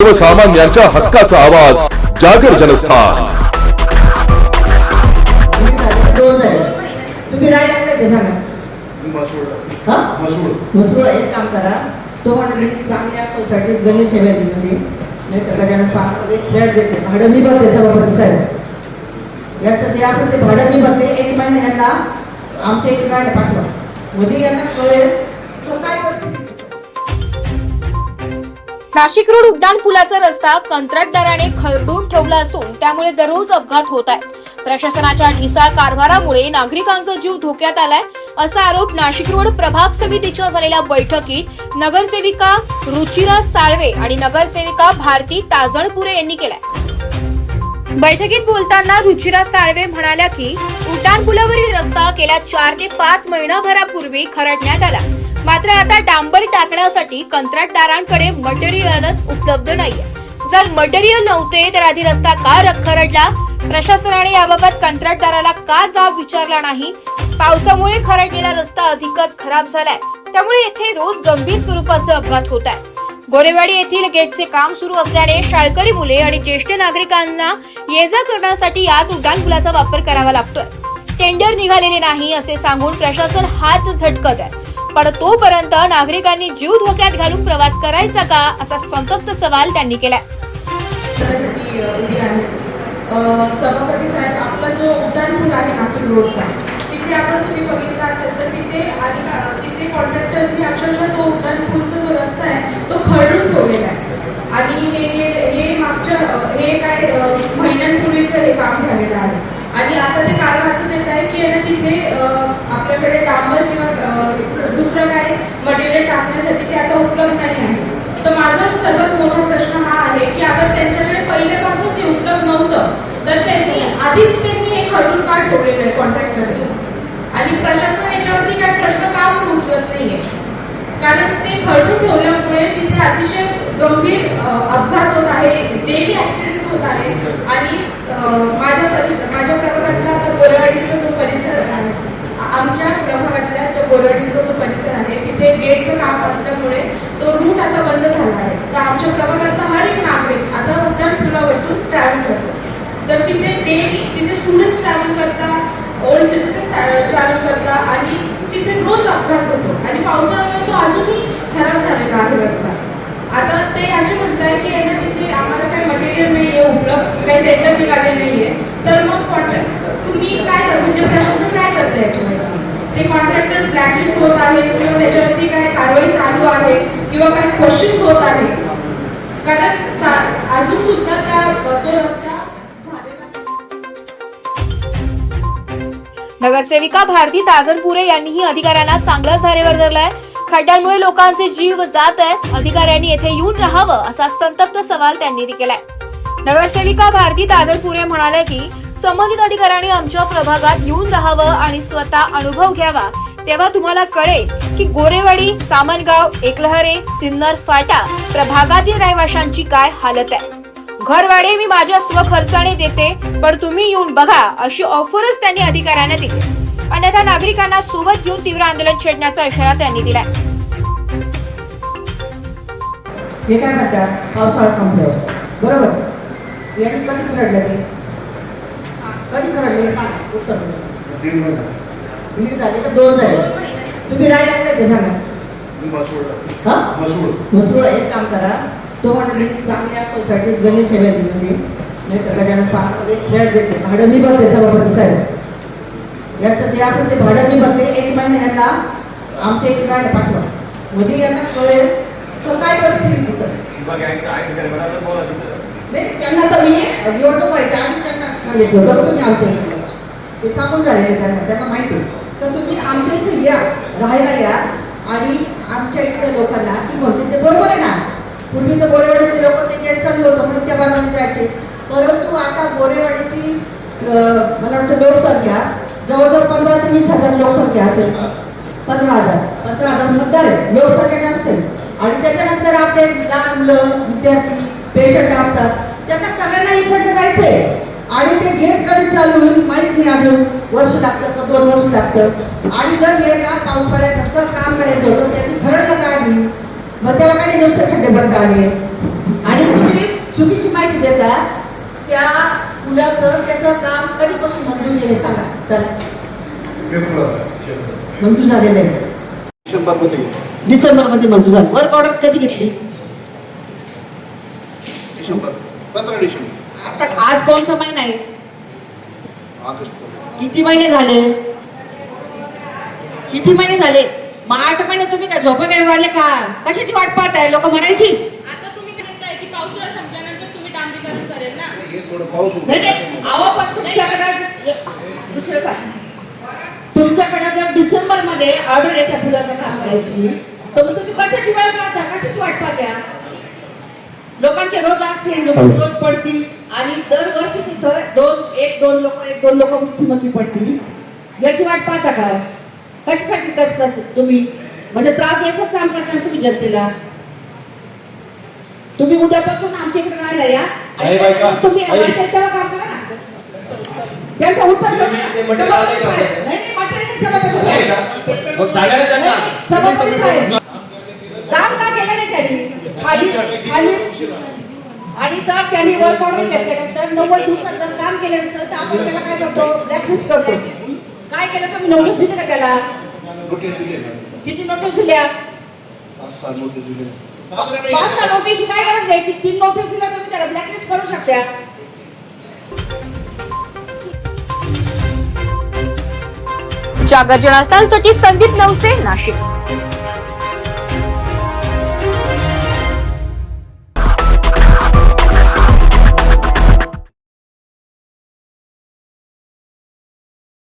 सर्वसामान्यांच्या हक्काचा आवाज जागर जनस्थान। तुम्ही राहिला ते सांगा मसूळ एक काम करा, तो म्हणजे चांगल्या सोसायटीत गणेश सेवेमध्ये नाही तर गजानन पार्कमध्ये फ्लॅट देते, भाडं मी भरते सभापती साहेब। याचं जे असेल ते भाडं मी भरते, 1 महिना यांना आमच्या इकडे राहायला पाठवा, म्हणजे यांना कळेल काय परिस्थिती। नाशिक रोड उड्डाण पुलाचा रस्ता कंत्राटदाराने खरडून ठेवला असून त्यामुळे दररोज अपघात होत आहेत। प्रशासनाच्या ढिसाळ कारभारामुळे नागरिकांचा जीव धोक्यात आलाय असा आरोप नाशिक रोड प्रभाग समितीच्या झालेल्या बैठकीत नगरसेविका रुचिरा साळवे आणि नगरसेविका भारती ताजणपुरे यांनी केलाय। बैठकीत बोलताना रुचिरा साळवे म्हणाल्या की उड्डाण पुलावरील रस्ता गेल्या 4 ते 5 महिनाभरापूर्वी खरडण्यात आला, मात्र आता डांबर टाकण्यासाठी कंत्राटदारांकडे मटेरियलच उपलब्ध नाहीये। जर मटेरियल नव्हते तर आधी रस्ता का खरडला? प्रशासनाने याबाबत कंत्राटदाराला का जाब विचारला नाही? पावसामुळे खरडलेला रस्ता अधिकच खराब झालाय, त्यामुळे येथे रोज गंभीर स्वरूपाचे अपघात होत आहेत। गोरेवाडी येथील गेटचे काम सुरू असल्याने शाळकरी मुले आणि ज्येष्ठ नागरिकांना ये-जा करण्यासाठी याच उड्डाण पुलाचा वापर करावा लागतोय। टेंडर निघालेले नाही असे सांगून प्रशासन हात झटकत आहे, पण तोपर्यंत नागरिकांनी जीव धोक्यात घालून प्रवास करायचा का असा संतप्त सवाल त्यांनी केलाय। सभापती साहेब, आपला जो उड्डाण पूल आहे नाशिक रोडचा, तिथे आपण तुम्ही बघितला असेल तर तिथे कॉन्ट्रॅक्टर्सनी अक्षरशः तो उड्डाण पूलचा जो रस्ता आहे तो खरडून ठेवलेला आहे आणि हे काय महिन्यांपूर्वीचं हे काम झालेलं आहे आणि आता ते कारण असं देत आहे की तिथे आपल्याकडे डांबर किंवा दुसरं काय मटेरियल टाकण्यासाठी ते आता उपलब्ध नाही आहे। तर माझा सर्वात मोठा प्रश्न हा आहे की अगर त्यांच्याकडे पहिल्यापासूनच हे उपलब्ध नव्हतं तर त्यांनी हे खरडून का ठेवलेलं आहे कॉन्ट्रॅक्टरने, आणि प्रशासन याच्यावरती काय प्रश्न का उचलत नाहीये? कारण ते खरडून ठेवल्यामुळे तिथे अतिशय गंभीर अपघात होत आहे, डेली ऍक्सिडेंट होत आहे आणि माझ्या प्रभागातला गोरेवाडीचा जो परिसर आहे, आमच्या प्रभागातल्या जो गोरेवाडीचा जो परिसर आहे तिथे गेटचं काम असल्यामुळे तो रूट आता बंद झाला आहे। तर आमच्या प्रभागातला हर एक नागरिक आता उड्डाण पुलावरून ट्रॅव्हल करतो, तर तिथे स्टुडंट्स ट्रॅव्हल करतात, ओल्ड सिटीजन्स ट्रॅव्हल करतात आणि तिथे रोज अपघात होतो आणि पावसाळ्यामुळे तो अजूनही खराब झालेला आहे रस्ता। आता ते असे म्हणताय की तिथे आम्हाला काही मटेरियल नाही आहे उपलब्ध, काही टेंडर निघाले नाहीये, तर मग तुम्ही काय म्हणजे प्रशासन काय करतं याच्यामध्ये? ते कॉन्ट्रॅक्टर्स ब्लॅकलिस्ट होत आहे किंवा त्याच्यावरती काय कारवाई चालू आहे किंवा काही क्वेश्चन होत आहे? कारण अजून सुद्धा तो रस्ता नगरसेविका भारती ताजणपुरे यांनीही अधिकाऱ्यांना चांगल्याच धारेवर धरलाय। खड्ड्यांमुळे लोकांचे जीव जात आहेत, अधिकाऱ्यांनी येथे येऊन राहावं असा संतप्त सवाल त्यांनी केलाय। नगरसेविका भारती ताजणपुरे म्हणाल्या की संबंधित अधिकाऱ्यांनी आमच्या प्रभागात येऊन राहावं आणि स्वतः अनुभव घ्यावा, तेव्हा तुम्हाला कळेल की गोरेवाडी, सामनगाव, एकलहरे, सिन्नर फाटा प्रभागातील रहिवाशांची काय हालत आहे। घरवाडे मी माझ्या स्वखर्चाने देते, पण तुम्ही येऊन बघा अशी ऑफरच त्यांनी अधिकाऱ्यांना दिली, अन्यथा नागरिकांना सोबत घेऊन तीव्र आंदोलन छेडण्याचा इशारा त्यांनी दिलाय। हे काय म्हणतात, पावसाळा संपल्यावर बरोबर यांनी कधी खरडलं ते कधी खरडले सांग उत्तर। 1.5 झाले का 2 झाले? तुम्ही राहिला ते सांगा मसूळ एक काम करा, तो म्हणजे चांगल्या सोसायटीत गणेश सेवेमध्ये नाही तर गजानन पार्कमध्ये फ्लॅट देते, भाडं मी भरते सभापती साहेब। याचं जे असेल ते भाडं मी भरते, 1 महिना यांना आमच्या इकडे राहायला पाठवा, म्हणजे यांना कळेल काय परिस्थिती तिथं। नाही त्यांना तर मी निवडणूक व्हायच्या आधी त्यांना सांगितलं होतं तुम्ही आमच्या इकडे, ते सांगून झालेले त्यांना माहिती आहे, तर तुम्ही आमच्या इथे या, राहायला या आणि आमच्या इथल्या लोकांना ती म्हणते ते बरोबर आहे ना। पूर्वी तर गोरेवाडीचे लोक ते गेट चालू होतं म्हणून त्या बाजूने जायचे, परंतु आता गोरेवाडीची मला वाटतं लोकसंख्या जवळजवळ 15 ते 20,000 लोकसंख्या असेल, 15,000 मतदार आहे, लोकसंख्या जास्त आहे आणि त्याच्यानंतर आपले लहान मुलं, विद्यार्थी, पेशंट असतात, त्यांना सगळ्यांना इकडे जायचंय आणि ते गेट कधी चालू होईल माहित नाही, अजून वर्ष लागतं का 2 वर्ष लागतं। आणि जर हे ना पावसाळ्यात नंतर काम करायचं होतं त्यांनी ठरवलं काय, मग तेव्हा काही नुसते खड्डे भरता आले आणि तुम्ही कशासाठी देतात? त्या पुलाचं त्याचं काम कधीपासून मंजूर आहे सांगा. चला, मंजूर झालेलं आहे डिसेंबरमध्ये मंजूर झालं. वर्क ऑर्डर कधी घेतली? 15 डिसेंबर. आता आज कोणता महिना आहे? किती महिने झाले? किती महिने झाले? मग 8 महिने तुम्ही काय झोपे काय राहिले का? कशाची वाट पाहताय? लोक म्हणायची आता तुम्ही म्हणताय की पावसाळा संपल्यानंतर तुम्ही डांबरीकरण करेल ना. हे थोडं पाऊस होतो. नाही नाही, अहो पण तुमच्याकडे दुसरं का? तुमच्याकडे जर डिसेंबर मध्ये ऑर्डर येते फुलाचं काम करायची, तर मग तुम्ही कशाची वेळ पाहता? कशाची वाट पाहत्या? लोकांचे रोज ऍक्सिडेंट लोक रोज पडतील आणि दरवर्षी तिथं एक दोन लोक मृत्युमुखी पडतील. याची वाट पाहता का? कशासाठी करतात तुम्ही? म्हणजे त्रास द्यायचंच काम करता तुम्ही जनतेला. तुम्ही उद्यापासून आमच्या इकडे राहायला या आणि तुम्ही वाटेल तेव्हा काम करा ना. त्यांचं उत्तर द्या ना. सभापती साहेब. नाही नाही, मटेरियल सभापती साहेब. सभापती साहेब काम का केलं नाही त्यांनी? खाली आणि तर त्यांनी वर्क ऑर्डर घेतल्यानंतर 90 दिवसात जर काम केलं नसेल तर आपण त्याला काय करतो? ब्लॅकलिस्ट करतो. काय केलं तुम्ही? नोटीस दिली का त्याला? नोटीस दिली. किती नोटीस दिल्या? 5-6 नोटीस दिली. 5-6 नोटीस काय गरज द्यायची? 3 नोटीस दिल्या तुम्ही त्याला ब्लॅकलिस्ट करू शकता. जागर जनस्थानसाठी संदीप नवसे, नाशिक.